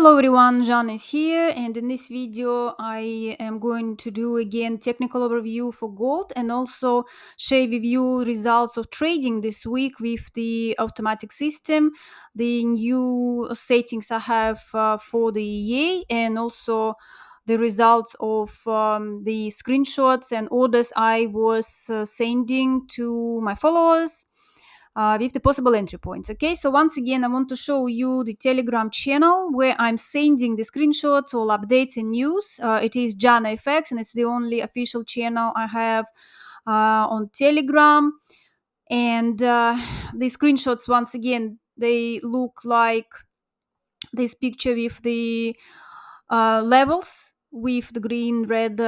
Hello everyone, Janna is here, and in this video I am going to do again technical overview for gold and also share with you results of trading this week with the automatic system, the new settings I have for the EA, and also the results of the screenshots and orders I was sending to my followers with the possible entry points. Okay, so once again, I want to show you the Telegram channel where I'm sending the screenshots, all updates and news. It is Janna FX, and it's the only official channel I have on Telegram. And the screenshots, once again, they look like this picture with the levels, with the green, red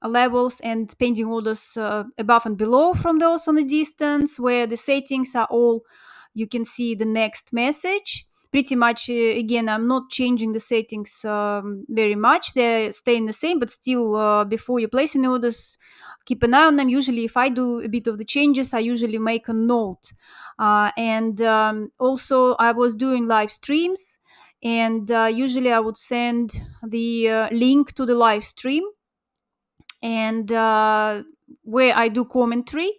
levels and pending orders above and below from those on the distance, where the settings are all, you can see the next message. Pretty much, again, I'm not changing the settings very much. They're staying the same, but still, before you place any orders, keep an eye on them. Usually, if I do a bit of the changes, I usually make a note. And also, I was doing live streams, and usually I would send the link to the live stream and where I do commentary.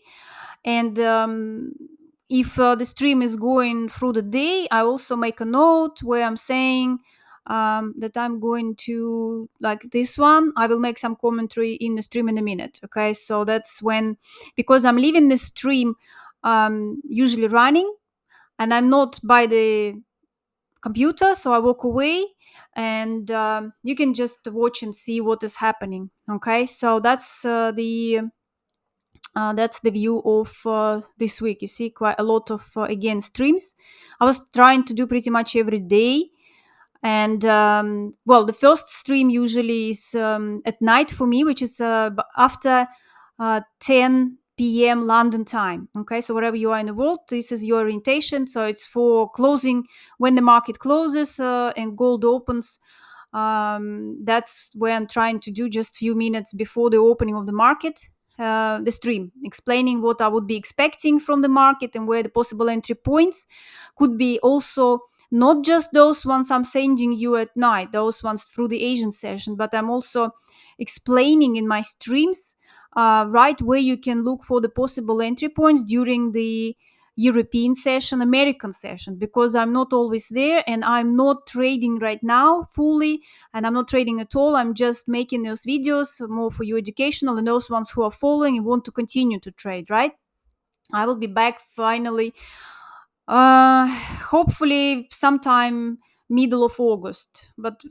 And if the stream is going through the day, I also make a note where I'm saying that I'm going to, like this one, I will make some commentary in the stream in a minute. Okay, so that's when, because I'm leaving the stream usually running, and I'm not by the computer, so I walk away, and you can just watch and see what is happening. Okay, so that's the view of this week. You see quite a lot of again streams. I was trying to do pretty much every day, and well, the first stream usually is at night for me, which is after 10 p.m. London time. Okay, so wherever you are in the world, this is your orientation. So it's for closing, when the market closes and gold opens. That's where I'm trying to do just a few minutes before the opening of the market, the stream, explaining what I would be expecting from the market and where the possible entry points could be. Also, not just those ones I'm sending you at night, those ones through the Asian session, but I'm also explaining in my streams right where you can look for the possible entry points during the European session, American session, because I'm not always there and I'm not trading right now fully, and I'm not trading at all. I'm just making those videos more for you educational, and those ones who are following and want to continue to trade, right? I will be back finally, hopefully sometime middle of August, but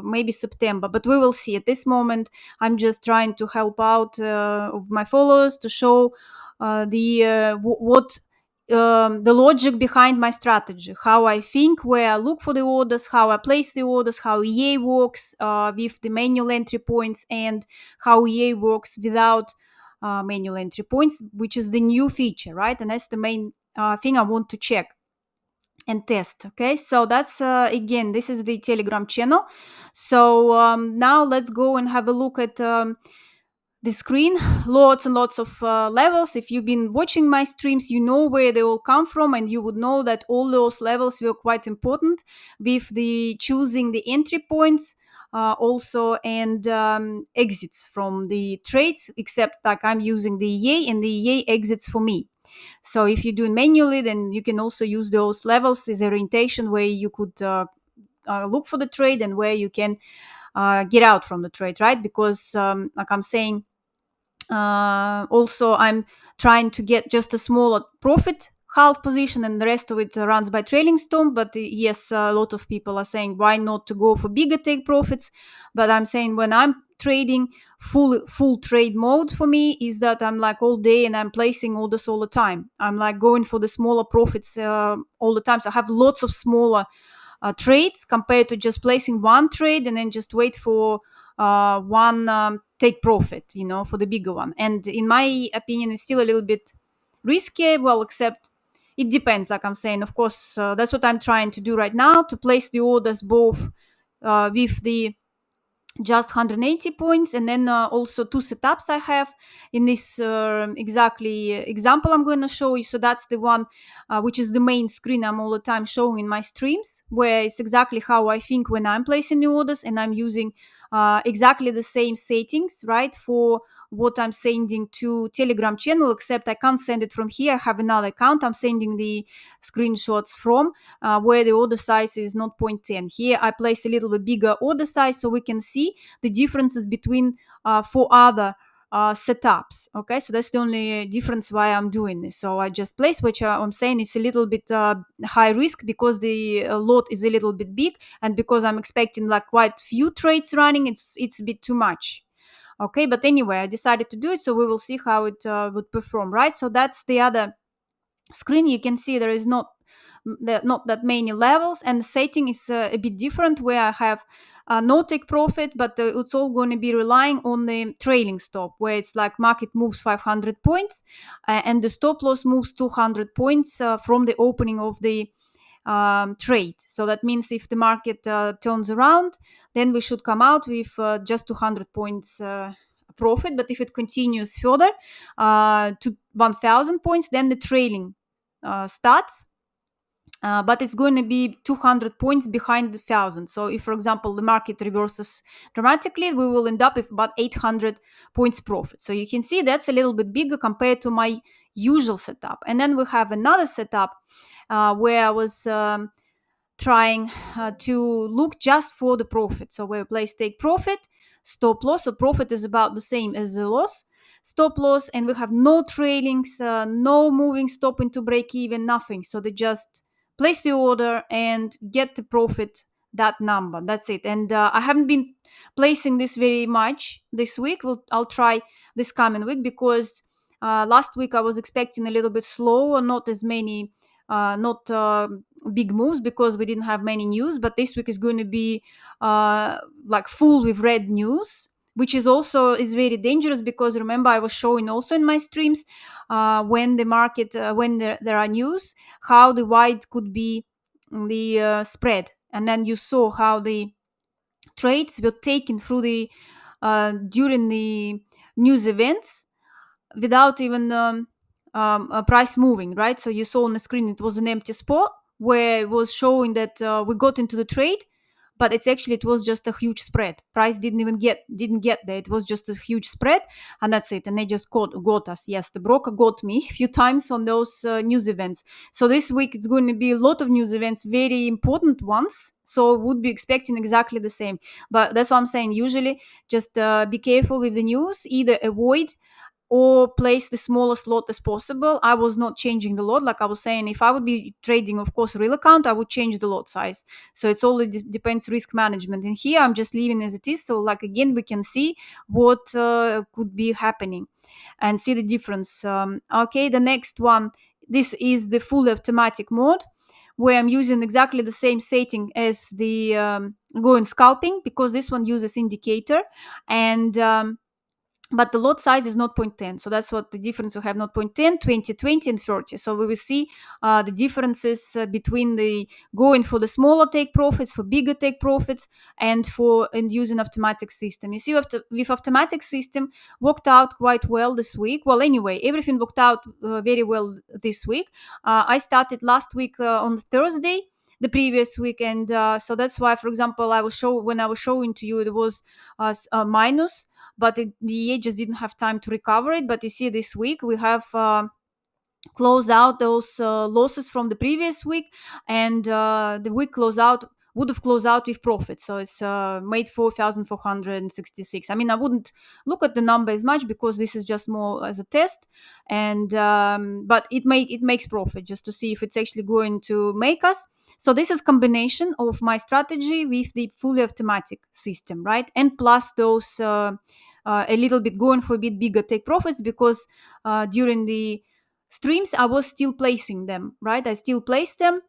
maybe September, but we will see. At this moment, I'm just trying to help out of my followers to show what the logic behind my strategy, how I think, where I look for the orders, how I place the orders, how EA works with the manual entry points, and how EA works without manual entry points, which is the new feature, right? And that's the main thing I want to check and test. Okay, so that's again, this is the Telegram channel. So now let's go and have a look at the screen. Lots and lots of levels. If you've been watching my streams, you know where they all come from, and you would know that all those levels were quite important with the choosing the entry points also, and exits from the trades, except like I'm using the EA, and the EA exits for me. So if you do it manually, then you can also use those levels as orientation where you could look for the trade and where you can get out from the trade, right? Because like I'm saying, also I'm trying to get just a smaller profit half position, and the rest of it runs by trailing stone. But yes, a lot of people are saying why not to go for bigger take profits. But I'm saying when I'm trading, full trade mode for me is that I'm like all day and I'm placing orders all the time. I'm like going for the smaller profits all the time. So I have lots of smaller trades compared to just placing one trade and then just wait for one take profit, for the bigger one. And in my opinion, it's still a little bit risky. Well, except it depends, like I'm saying. Of course, that's what I'm trying to do right now, to place the orders both with the just 180 points. And then also two setups I have in this exactly example I'm going to show you. So that's the one which is the main screen I'm all the time showing in my streams, where it's exactly how I think when I'm placing new orders, and I'm using exactly the same settings, right, for what I'm sending to Telegram channel, except I can't send it from here. I have another account I'm sending the screenshots from, where the order size is not 0.10. Here I place a little bit bigger order size so we can see the differences between four other setups. Okay, so that's the only difference why I'm doing this. So I just place, which I'm saying it's a little bit high risk because the lot is a little bit big, and because I'm expecting like quite few trades running, it's a bit too much. Okay, but anyway, I decided to do it, so we will see how it would perform, right? So that's the other screen. You can see there is not that many levels, and the setting is a bit different, where I have no take profit, but it's all going to be relying on the trailing stop, where it's like market moves 500 points and the stop loss moves 200 points from the opening of the trade. So that means if the market turns around, then we should come out with just 200 points profit. But if it continues further to 1000 points, then the trailing starts. But it's going to be 200 points behind the 1000. So if, for example, the market reverses dramatically, we will end up with about 800 points profit. So you can see that's a little bit bigger compared to my usual setup. And then we have another setup where I was trying to look just for the profit. So where place take profit, stop loss. So profit is about the same as the loss, stop loss, and we have no trailings, no moving stop into break even, nothing. So they just place the order and get the profit, that number. That's it. And I haven't been placing this very much this week. I'll try this coming week, because last week I was expecting a little bit slower, not as many, not big moves, because we didn't have many news. But this week is going to be like full with red news, which is also is very dangerous, because remember I was showing also in my streams when the market when there are news, how the wide could be the spread, and then you saw how the trades were taken through the during the news events without even a price moving, right? So you saw on the screen it was an empty spot where it was showing that we got into the trade, but it was just a huge spread. Price didn't get there. It was just a huge spread, and that's it. And they just got us. Yes, the broker got me a few times on those news events. So this week it's going to be a lot of news events, very important ones. So would be expecting exactly the same. But that's what I'm saying. Usually, just be careful with the news. Either avoid or place the smallest lot as possible. I was not changing the lot. Like I was saying, if I would be trading, of course, real account, I would change the lot size. So it's all depends risk management. And here I'm just leaving as it is. So like again, we can see what could be happening and see the difference. Okay, the next one. This is the full automatic mode, where I'm using exactly the same setting as the going scalping, because this one uses indicator, and but the lot size is not zero point 0.10. So that's what the difference. We have not 0.10, 20, 20, and 30. So we will see the differences between the going for the smaller take profits, for bigger take profits, and using automatic system. You see, with automatic system worked out quite well this week. Well, anyway, everything worked out very well this week. I started last week on Thursday, the previous week, and so that's why, for example, when I was showing to you, it was minus, but the EA just didn't have time to recover it. But you see, this week we have closed out those losses from the previous week, and the week would have closed out with profit. So it's made 4,466. I mean, I wouldn't look at the number as much, because this is just more as a test, and but it makes profit, just to see if it's actually going to make us. So this is combination of my strategy with the fully automatic system, right? And plus those a little bit going for a bit bigger take profits, because during the streams I was still placing them, right? I still placed them,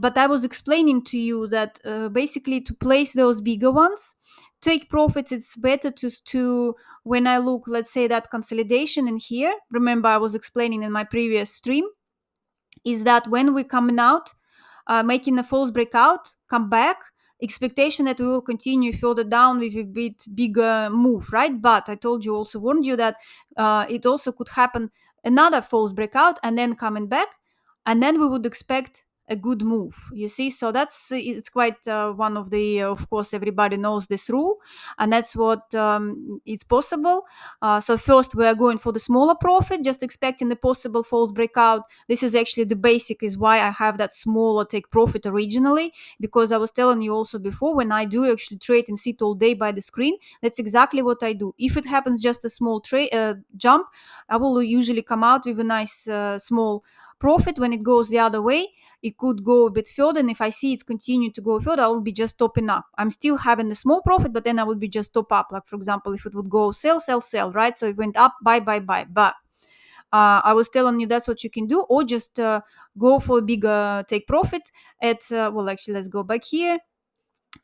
but I was explaining to you that basically to place those bigger ones, take profits, it's better to when I look, let's say, that consolidation in here. Remember, I was explaining in my previous stream, is that when we coming out, making a false breakout, come back, expectation that we will continue further down with a bit bigger move, right? But I told you, also warned you that it also could happen another false breakout and then coming back, and then we would expect a good move, you see. So that's it's quite one of the of course everybody knows this rule, and that's what is possible. So first we are going for the smaller profit, just expecting the possible false breakout. This is actually the basic is why I have that smaller take profit originally, because I was telling you also before, when I do actually trade and sit all day by the screen, that's exactly what I do. If it happens just a small trade jump, I will usually come out with a nice small profit. When it goes the other way, it could go a bit further, and if I see it's continue to go further, I will be just topping up. I'm still having a small profit, but then I would be just top up. Like for example, if it would go sell, sell, sell, right? So it went up, buy, buy, buy. But I was telling you that's what you can do, or just go for a bigger take profit at well, actually, let's go back here.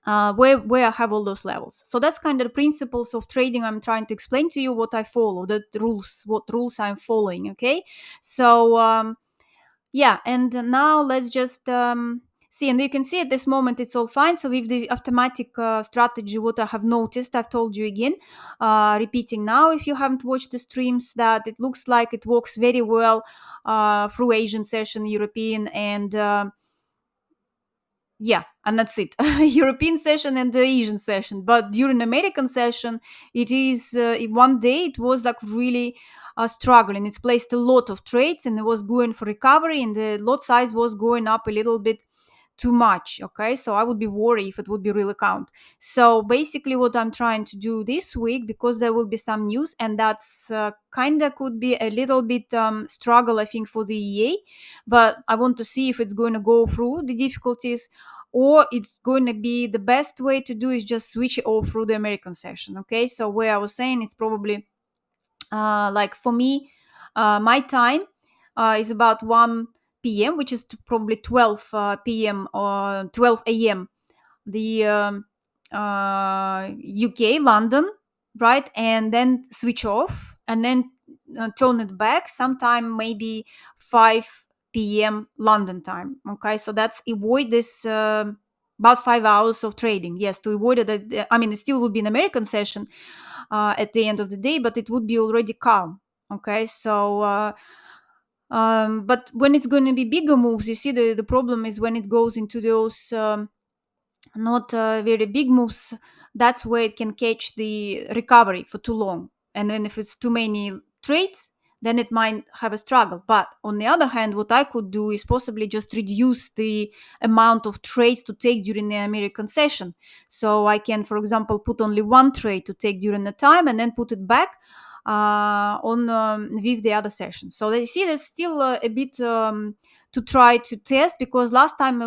Where I have all those levels. So that's kind of the principles of trading. I'm trying to explain to you what I follow, the rules, what rules I'm following. Okay, so yeah, and now let's just see, and you can see at this moment it's all fine. So with the automatic strategy, what I have noticed, I've told you again, repeating now, if you haven't watched the streams, that it looks like it works very well through Asian session, European, and yeah, and that's it. European session and the Asian session. But during American session, it is one day it was like really struggling. It's placed a lot of trades and it was going for recovery, and the lot size was going up a little bit too much. Okay, so I would be worried if it would be real account. So basically what I'm trying to do this week, because there will be some news, and that's kind of could be a little bit struggle, I think, for the EA, but I want to see if it's going to go through the difficulties, or it's going to be the best way to do is just switch it off through the American session. Okay, so where I was saying it's probably like for me, my time is about 1 p.m., which is probably 12 p.m. or 12 a.m. The UK, London, right? And then switch off and then turn it back sometime maybe 5 p.m. London time. Okay, so that's avoid this. About 5 hours of trading, yes, to avoid it. I mean, it still would be an American session at the end of the day, but it would be already calm. Okay, so but when it's going to be bigger moves, you see, the problem is when it goes into those not very big moves, that's where it can catch the recovery for too long. And then if it's too many trades, then it might have a struggle. But on the other hand, what I could do is possibly just reduce the amount of trades to take during the American session. So I can, for example, put only one trade to take during the time and then put it back on with the other session. So you see, there's still a bit to try to test, because last time,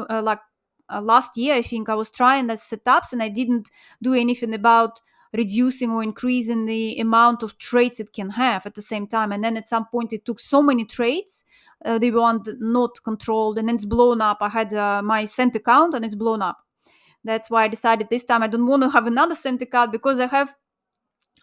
last year, I think I was trying the setups and I didn't do anything about reducing or increasing the amount of trades it can have at the same time. And then at some point, it took so many trades, they were not controlled, and then it's blown up. I had my cent account and it's blown up. That's why I decided this time I don't want to have another cent account, because I have,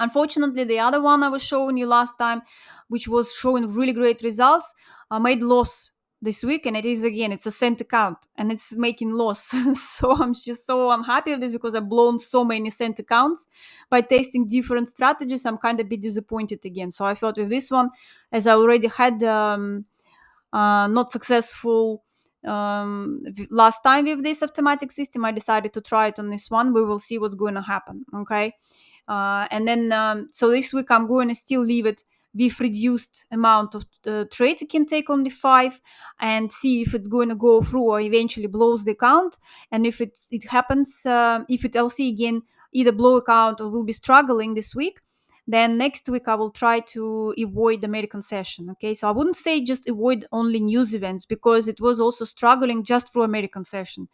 unfortunately, the other one I was showing you last time, which was showing really great results, made loss this week, and it is again, it's a cent account and it's making loss. So I'm just so unhappy with this, because I've blown so many cent accounts by testing different strategies. I'm kind of a bit disappointed again. So I thought with this one, as I already had not successful last time with this automatic system, I decided to try it on this one. We will see what's going to happen. Okay. And then, so this week I'm going to still leave it with reduced amount of trades. It can take only 5, and see if it's going to go through or eventually blows the account. And if it happens, if it LC again, either blow account or will be struggling this week, then next week I will try to avoid the American session. Okay, so I wouldn't say just avoid only news events, because it was also struggling just through American session.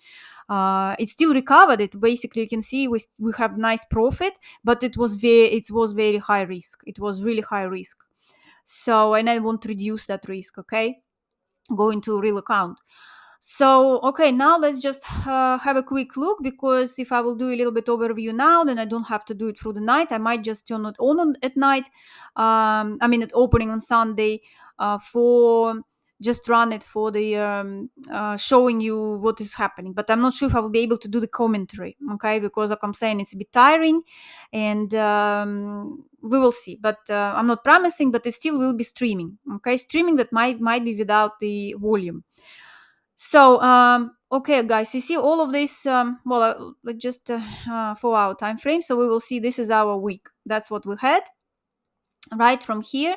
It still recovered. It basically, you can see we have nice profit, but it was very high risk. It was really high risk. So, and I want to reduce that risk. Okay, go into real account. So, okay, now let's just have a quick look, because if I will do a little bit overview now, then I don't have to do it through the night. I might just turn it on at night. I mean, at opening on Sunday for just run it for the showing you what is happening. But I'm not sure if I will be able to do the commentary, okay, because like I'm saying, it's a bit tiring, and we will see. But I'm not promising, but it still will be streaming, okay, streaming that might be without the volume. So okay, guys, you see all of this. Well, let's just for our time frame, so we will see this is our week. That's what we had. Right from here,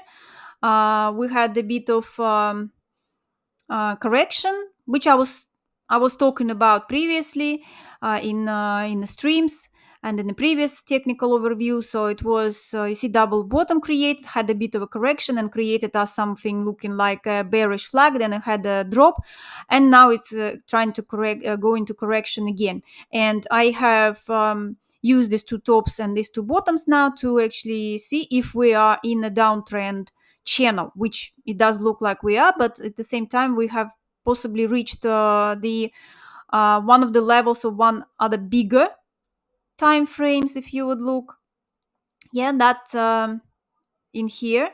we had a bit of correction, which I was talking about previously in the streams and in the previous technical overview. So it was you see double bottom created, had a bit of a correction and created us something looking like a bearish flag. Then it had a drop, and now it's trying to go into correction again. And I have used these two tops and these two bottoms now to actually see if we are in a downtrend channel, which it does look like we are, but at the same time we have possibly reached the one of the levels of one other bigger time frames. If you would look, yeah, that in here,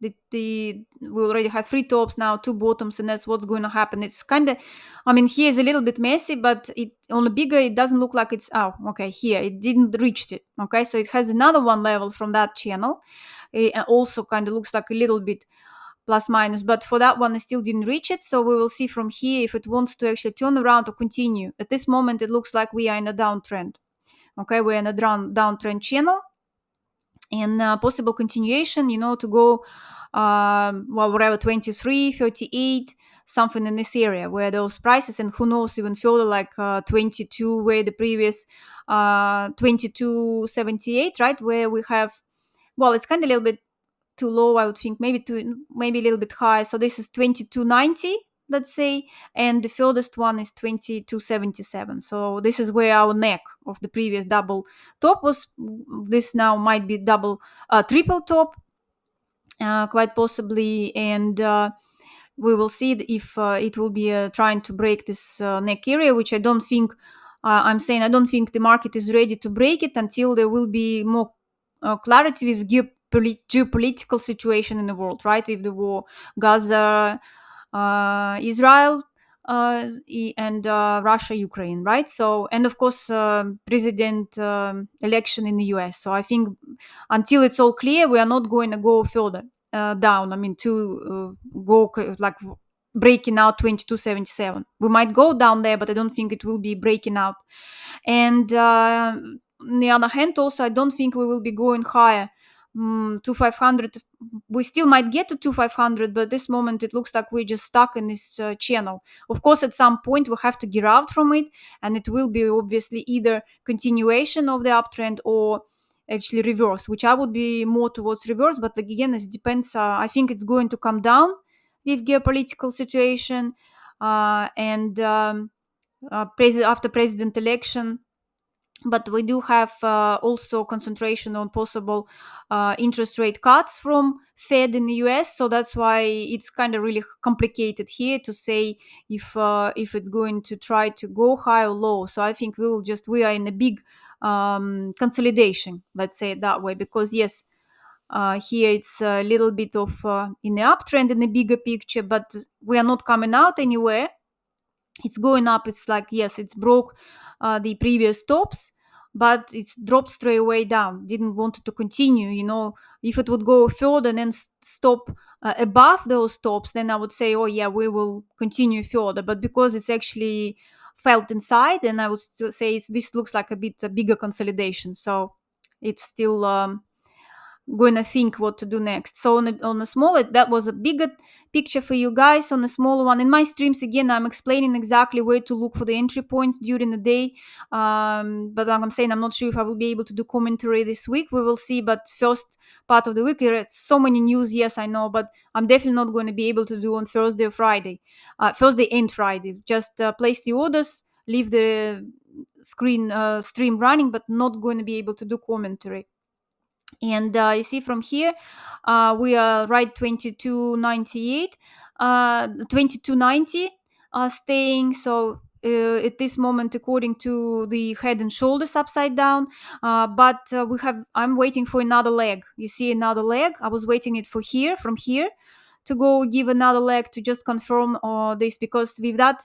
we already have three tops now, two bottoms, and that's what's going to happen. It's kind of, I mean, here is a little bit messy, but it on the bigger, it doesn't look like it's, oh, okay, here it didn't reach it. Okay, so it has another one level from that channel. It also kind of looks like a little bit plus minus, but for that one I still didn't reach it. So we will see from here if it wants to actually turn around or continue. At this moment it looks like we are in a downtrend. Okay, we're in a downtrend channel, and possible continuation, to go well, whatever, 23, 38, something in this area where those prices, and who knows, even further, like 22, where the previous 22.78, right, where we have, well, it's kind of a little bit too low, I would think, maybe a little bit high. So this is 22.90, let's say, and the furthest one is 22.77. So this is where our neck of the previous double top was. This now might be triple top, quite possibly, and we will see if it will be trying to break this neck area, which I don't think. I'm saying I don't think the market is ready to break it until there will be more clarity with geopolitical situation in the world, right? With the war, Gaza, Israel, and Russia, Ukraine, right? So, and of course, president election in the US. So I think until it's all clear, we are not going to go further down. I mean, to go like breaking out 22.77. We might go down there, but I don't think it will be breaking out. And on the other hand, also, I don't think we will be going higher. To 500, we still might get to 2500, but at this moment it looks like we're just stuck in this channel. Of course, at some point we have to get out from it, and it will be obviously either continuation of the uptrend or actually reverse, which I would be more towards reverse. But like, again, it depends. I think it's going to come down with geopolitical situation and after president election. But we do have also concentration on possible interest rate cuts from Fed in the US, so that's why it's kind of really complicated here to say if it's going to try to go high or low. So I think we are in a big consolidation, let's say it that way, because yes, here it's a little bit of in the uptrend in the bigger picture, but we are not coming out anywhere. It's going up. It's like, yes, it's broke the previous tops, but it's dropped straight away down. Didn't want it to continue. If it would go further and then stop above those tops, then I would say, oh yeah, we will continue further. But because it's actually felt inside, and I would still say this looks like a bigger consolidation. So it's still going to think what to do next. So on a smaller, that was a bigger picture for you guys. On a smaller one, in my streams, again, I'm explaining exactly where to look for the entry points during the day. But like I'm saying, I'm not sure if I will be able to do commentary this week. We will see. But first part of the week, there are so many news. Yes, I know, but I'm definitely not going to be able to do on Thursday or Friday. Thursday and Friday. Just place the orders, leave the stream running, but not going to be able to do commentary. And you see from here, we are right 22.98, 22.90 staying. So at this moment, according to the head and shoulders upside down, but I'm waiting for another leg. You see another leg. I was waiting it from here. to go give another leg to just confirm this, because with that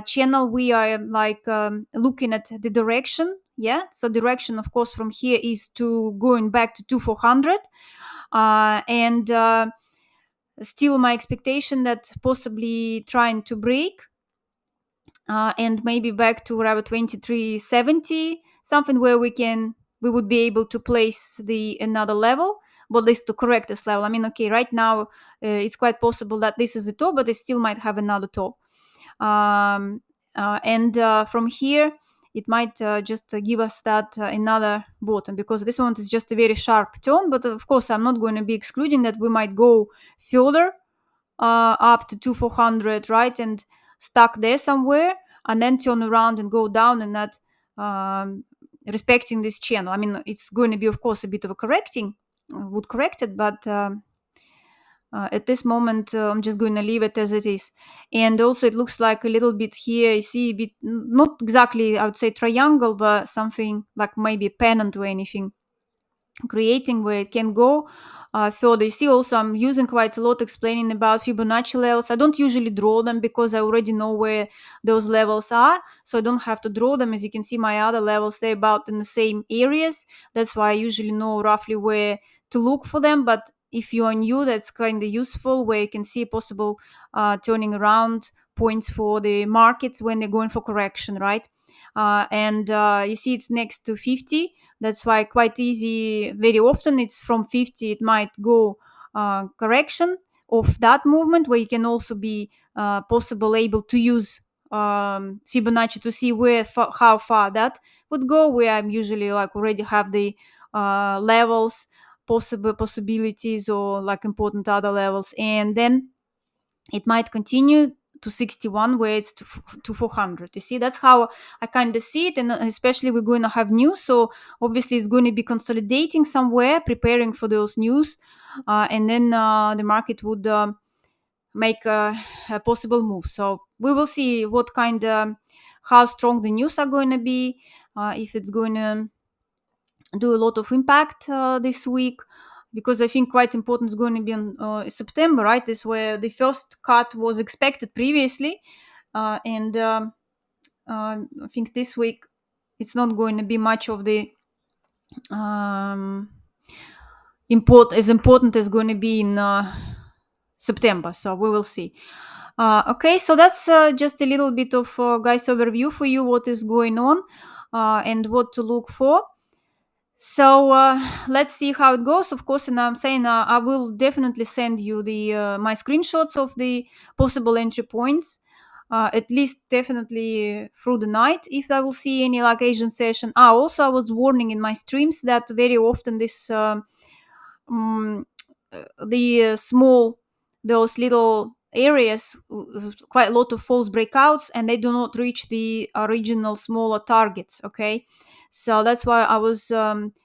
channel we are like looking at the direction. Yeah, so direction of course from here is to going back to 2400, and still my expectation that possibly trying to break and maybe back to whatever 2370, something where we would be able to place the another level, but this to correct this level. I mean, okay, right now it's quite possible that this is the top, but it still might have another top. And from here it might just give us that another bottom, because this one is just a very sharp turn. But of course I'm not going to be excluding that we might go further up to 2400, right, and stuck there somewhere, and then turn around and go down, and not respecting this channel. I mean, it's going to be of course a bit of a correcting, would correct it, but at this moment I'm just going to leave it as it is. And also it looks like a little bit here, you see a bit, not exactly I would say triangle, but something like maybe a pennant or anything creating where it can go further. You see also I'm using quite a lot explaining about Fibonacci levels. I don't usually draw them because I already know where those levels are, so I don't have to draw them. As you can see, my other levels, they're about in the same areas. That's why I usually know roughly where to look for them. But if you are new, that's kind of useful, where you can see possible turning around points for the markets when they're going for correction, right? And you see it's next to 50. That's why quite easy. Very often it's from 50. It might go correction of that movement, where you can also be possible able to use Fibonacci to see how far that would go. Where I'm usually like already have the levels, possibilities, or like important other levels, and then it might continue to 61 where it's to 400. You see, that's how I kind of see it. And especially we're going to have news, so obviously it's going to be consolidating somewhere, preparing for those news, and then the market would make a possible move. So we will see what kind of how strong the news are going to be, if it's going to do a lot of impact this week, because I think quite important is going to be in September, right? This where the first cut was expected previously, and I think this week it's not going to be much of the um, as important as going to be in September. So we will see. Okay, so that's just a little bit of guys overview for you what is going on and what to look for. So let's see how it goes. Of course, and I'm saying I will definitely send you the my screenshots of the possible entry points, at least definitely through the night if I will see any like Asian session. Also I was warning in my streams that very often this um, the small, those little areas, quite a lot of false breakouts, and they do not reach the original smaller targets. Okay, so that's why I was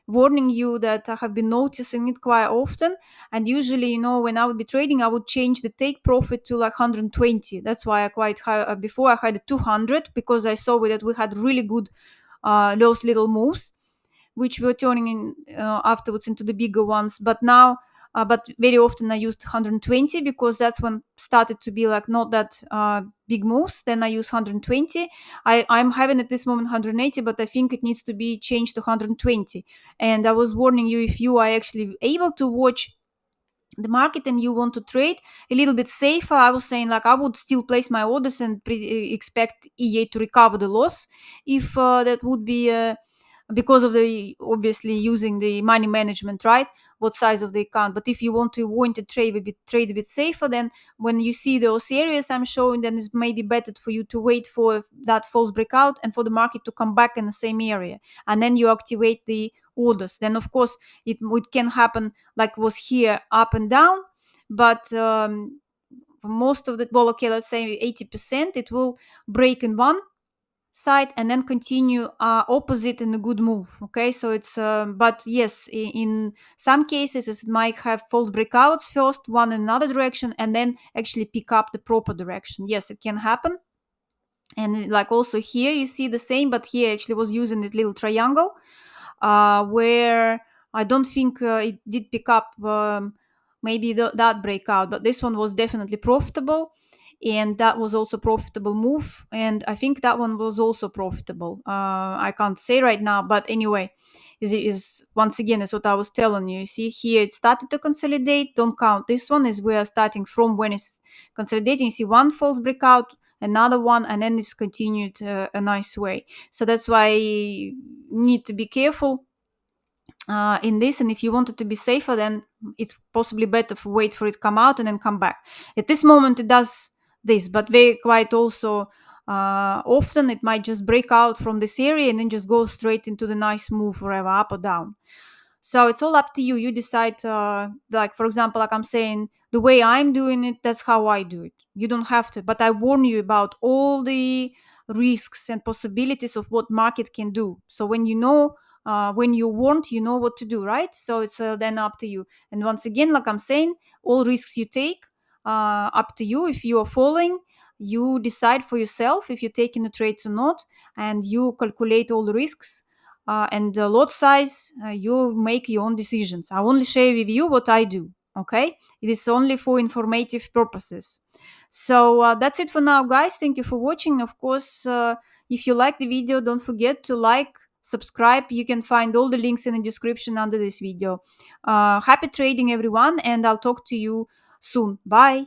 warning you that I have been noticing it quite often. And usually, you know, when I would be trading, I would change the take profit to like 120. That's why I quite before I had 200, because I saw that we had really good those little moves, which were turning in afterwards into the bigger ones. But now, but very often I used 120, because that's when started to be like not that big moves. Then I use 120. I'm having at this moment 180, but I think it needs to be changed to 120. And I was warning you, if you are actually able to watch the market and you want to trade a little bit safer, I was saying like I would still place my orders and expect EA to recover the loss if that would be because of the obviously using the money management, right? What size of the account. But if you want to trade a bit safer, then when you see those areas I'm showing, then it's maybe better for you to wait for that false breakout and for the market to come back in the same area, and then you activate the orders. Then of course it can happen like was here, up and down, but most of the, well, okay, let's say 80%, it will break in one side and then continue opposite in a good move. Okay, so it's but yes, in some cases it might have false breakouts first, one in another direction, and then actually pick up the proper direction. Yes, it can happen. And like also here you see the same, but here actually was using that little triangle where I don't think it did pick up maybe that breakout, but this one was definitely profitable, and that was also profitable move, and I think that one was also profitable. I can't say right now, but anyway, is once again is what I was telling you. You see here it started to consolidate. Don't count this one, is we are starting from when it's consolidating. You see one false breakout, another one, and then it's continued a nice way. So that's why you need to be careful in this, and if you want it to be safer, then it's possibly better to wait for it to come out and then come back. At this moment it does this, but very quite also often it might just break out from this area and then just go straight into the nice move wherever, up or down. So it's all up to you. You decide, like, for example, like I'm saying, the way I'm doing it, that's how I do it. You don't have to, but I warn you about all the risks and possibilities of what market can do. So when you know, when you're warned, you know what to do, right? So it's then up to you. And once again, like I'm saying, all risks you take, up to you. If you are falling, you decide for yourself if you're taking the trades or not, and you calculate all the risks and the lot size. You make your own decisions. I only share with you what I do. Okay, it is only for informative purposes. So that's it for now, guys. Thank you for watching. Of course, if you like the video, don't forget to like, subscribe. You can find all the links in the description under this video. Happy trading, everyone, and I'll talk to you soon. Bye.